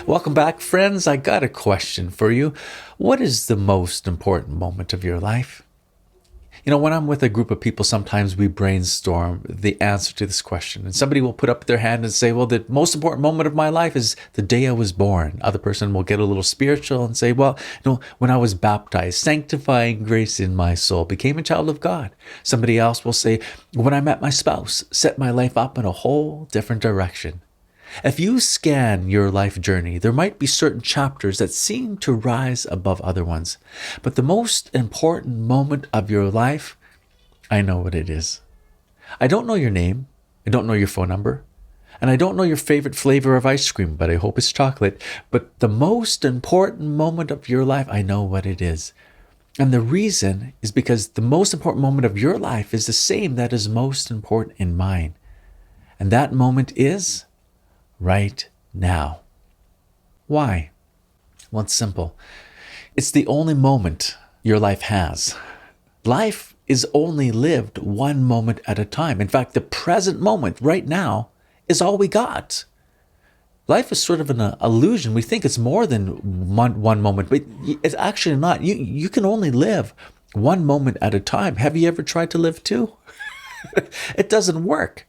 Welcome back, friends. I got a question for you. What is the most important moment of your life? When I'm with a group of people, sometimes we brainstorm the answer to this question. And somebody will put up their hand and say, well, the most important moment of my life is the day I was born. Other person will get a little spiritual and say, well, when I was baptized, sanctifying grace in my soul, became a child of God. Somebody else will say, when I met my spouse, set my life up in a whole different direction. If you scan your life journey, there might be certain chapters that seem to rise above other ones. But the most important moment of your life, I know what it is. I don't know your name. I don't know your phone number. And I don't know your favorite flavor of ice cream, but I hope it's chocolate. But the most important moment of your life, I know what it is. And the reason is because the most important moment of your life is the same that is most important in mine. And that moment is right now. Why? Well, it's simple. It's the only moment your life has. Life is only lived one moment at a time. In fact, the present moment right now is all we got. Life is sort of an illusion. We think it's more than one moment, but it's actually not. You can only live one moment at a time. Have you ever tried to live two? It doesn't work.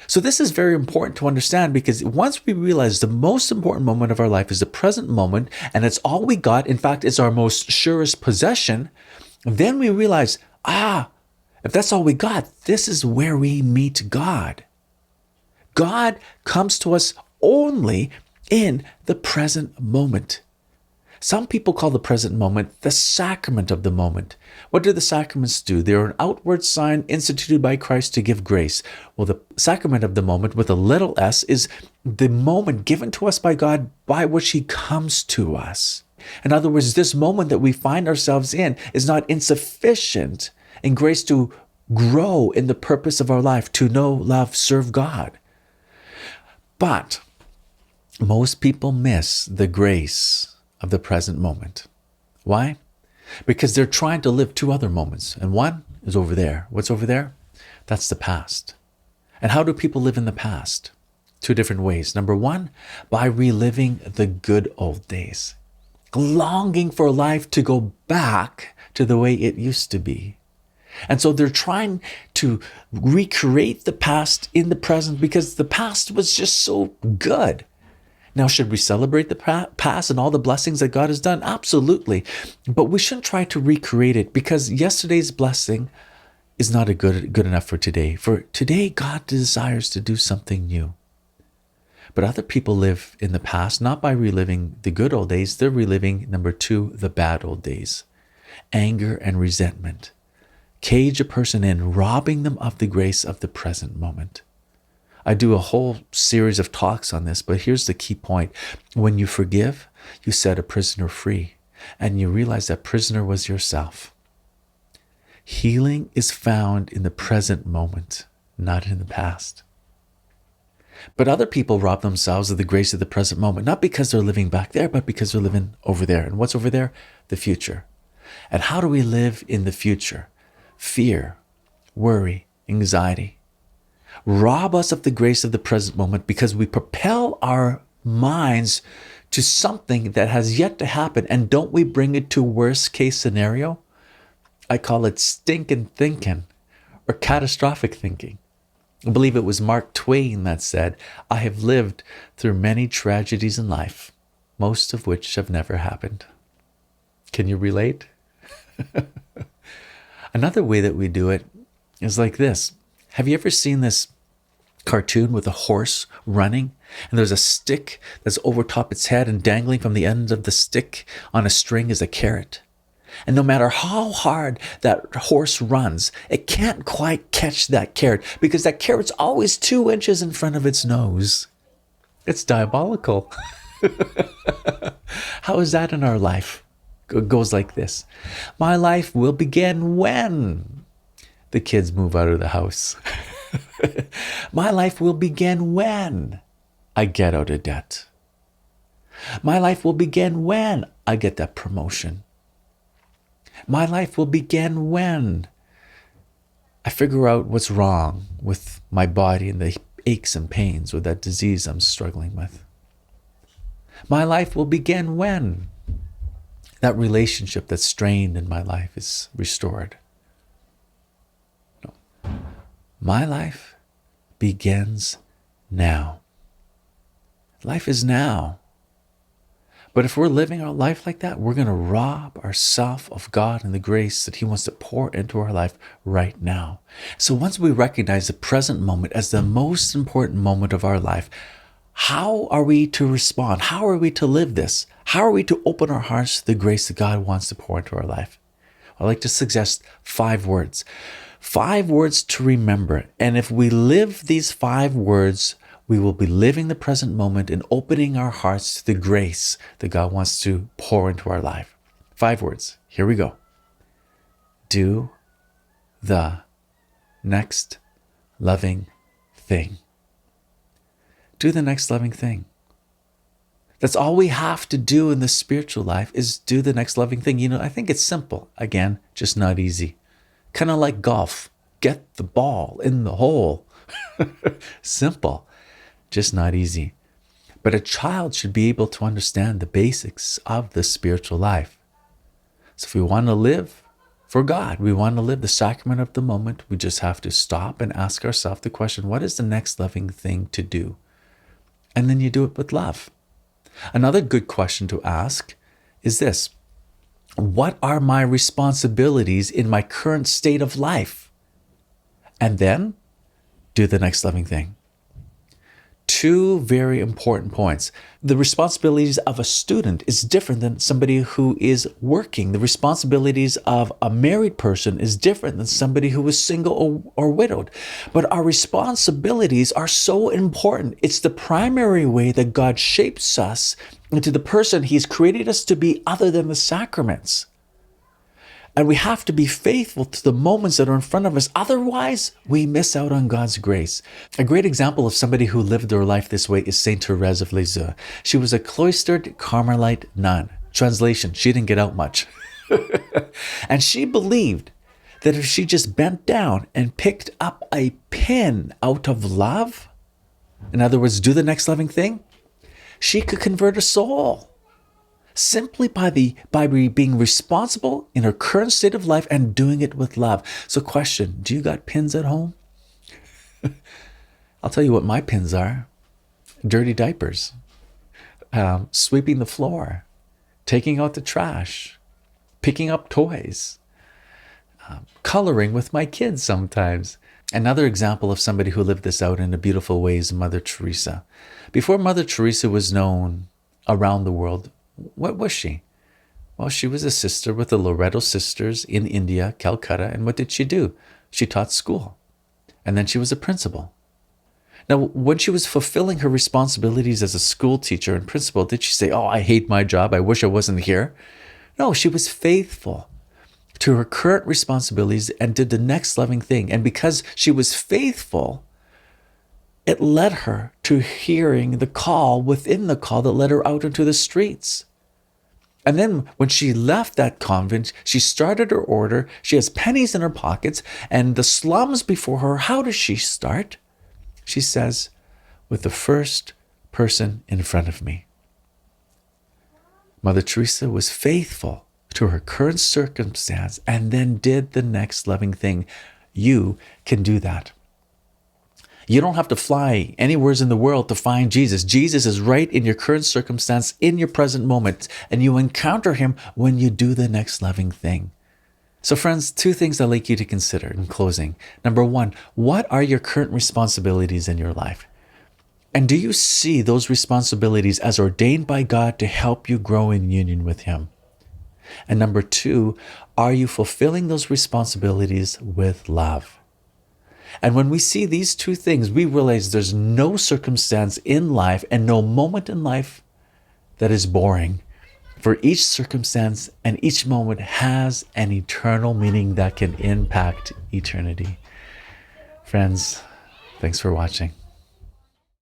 So this is very important to understand, because once we realize the most important moment of our life is the present moment, and it's all we got, in fact, it's our most surest possession, then we realize, if that's all we got, this is where we meet God. God comes to us only in the present moment. Some people call the present moment the sacrament of the moment. What do the sacraments do? They're an outward sign instituted by Christ to give grace. Well, the sacrament of the moment with a little s is the moment given to us by God by which he comes to us. In other words, this moment that we find ourselves in is not insufficient in grace to grow in the purpose of our life, to know, love, serve God. But most people miss the grace of the present moment. Why? Because they're trying to live two other moments, and one is over there. What's over there? That's the past. And how do people live in the past? Two different ways. Number one, by reliving the good old days, longing for life to go back to the way it used to be. And so they're trying to recreate the past in the present because the past was just so good. Now, should we celebrate the past and all the blessings that God has done? Absolutely. But we shouldn't try to recreate it, because yesterday's blessing is not good enough for today. For today, God desires to do something new. But other people live in the past, not by reliving the good old days. They're reliving, number two, the bad old days. Anger and resentment cage a person in, robbing them of the grace of the present moment. I do a whole series of talks on this, but here's the key point. When you forgive, you set a prisoner free, and you realize that prisoner was yourself. Healing is found in the present moment, not in the past. But other people rob themselves of the grace of the present moment, not because they're living back there, but because they're living over there. And what's over there? The future. And how do we live in the future? Fear, worry, anxiety rob us of the grace of the present moment because we propel our minds to something that has yet to happen. And don't we bring it to worst case scenario? I call it stinking thinking or catastrophic thinking. I believe it was Mark Twain that said, I have lived through many tragedies in life, most of which have never happened. Can you relate? Another way that we do it is like this. Have you ever seen this cartoon with a horse running, and there's a stick that's over top its head, and dangling from the end of the stick on a string is a carrot? And no matter how hard that horse runs, it can't quite catch that carrot because that carrot's always 2 inches in front of its nose. It's diabolical. How is that in our life? It goes like this. My life will begin when the kids move out of the house. My life will begin when I get out of debt. My life will begin when I get that promotion. My life will begin when I figure out what's wrong with my body and the aches and pains or that disease I'm struggling with. My life will begin when that relationship that's strained in my life is restored. No. My life begins now. Life is now. But if we're living our life like that, we're going to rob ourselves of God and the grace that He wants to pour into our life right now. So once we recognize the present moment as the most important moment of our life, how are we to respond? How are we to live this? How are we to open our hearts to the grace that God wants to pour into our life? I'd like to suggest 5 words. 5 words to remember. And if we live these 5 words, we will be living the present moment and opening our hearts to the grace that God wants to pour into our life. 5 words. Here we go. Do the next loving thing. Do the next loving thing. That's all we have to do in the spiritual life is do the next loving thing. You know, I think it's simple. Again, just not easy. Kind of like golf. Get the ball in the hole. Simple. Just not easy. But a child should be able to understand the basics of the spiritual life. So if we want to live for God, we want to live the sacrament of the moment, we just have to stop and ask ourselves the question, what is the next loving thing to do? And then you do it with love. Another good question to ask is this: what are my responsibilities in my current state of life? And then do the next loving thing. 2 very important points. The responsibilities of a student is different than somebody who is working. The responsibilities of a married person is different than somebody who is single or widowed. But our responsibilities are so important. It's the primary way that God shapes us into the person He's created us to be other than the sacraments. And we have to be faithful to the moments that are in front of us. Otherwise, we miss out on God's grace. A great example of somebody who lived their life this way is Saint Teresa of Lisieux. She was a cloistered Carmelite nun. Translation, she didn't get out much. And she believed that if she just bent down and picked up a pin out of love, in other words, do the next loving thing, she could convert a soul. Simply by being responsible in her current state of life and doing it with love. So question, do you got pins at home? I'll tell you what my pins are. Dirty diapers, sweeping the floor, taking out the trash, picking up toys, coloring with my kids sometimes. Another example of somebody who lived this out in a beautiful way is Mother Teresa. Before Mother Teresa was known around the world, what was she? Well, she was a sister with the Loreto sisters in India, Calcutta. And what did she do? She taught school. And then she was a principal. Now, when she was fulfilling her responsibilities as a school teacher and principal, did she say, oh, I hate my job, I wish I wasn't here? No, she was faithful to her current responsibilities and did the next loving thing. And because she was faithful, it led her to hearing the call within the call that led her out into the streets. And then when she left that convent, she started her order. She has pennies in her pockets and the slums before her. How does she start? She says, with the first person in front of me. Mother Teresa was faithful to her current circumstance and then did the next loving thing. You can do that. You don't have to fly anywhere in the world to find Jesus. Jesus is right in your current circumstance, in your present moment, and you encounter Him when you do the next loving thing. So friends, 2 things I'd like you to consider in closing. Number 1, what are your current responsibilities in your life? And do you see those responsibilities as ordained by God to help you grow in union with Him? And number 2, are you fulfilling those responsibilities with love? And when we see these 2 things, we realize there's no circumstance in life and no moment in life that is boring. For each circumstance and each moment has an eternal meaning that can impact eternity. Friends, thanks for watching.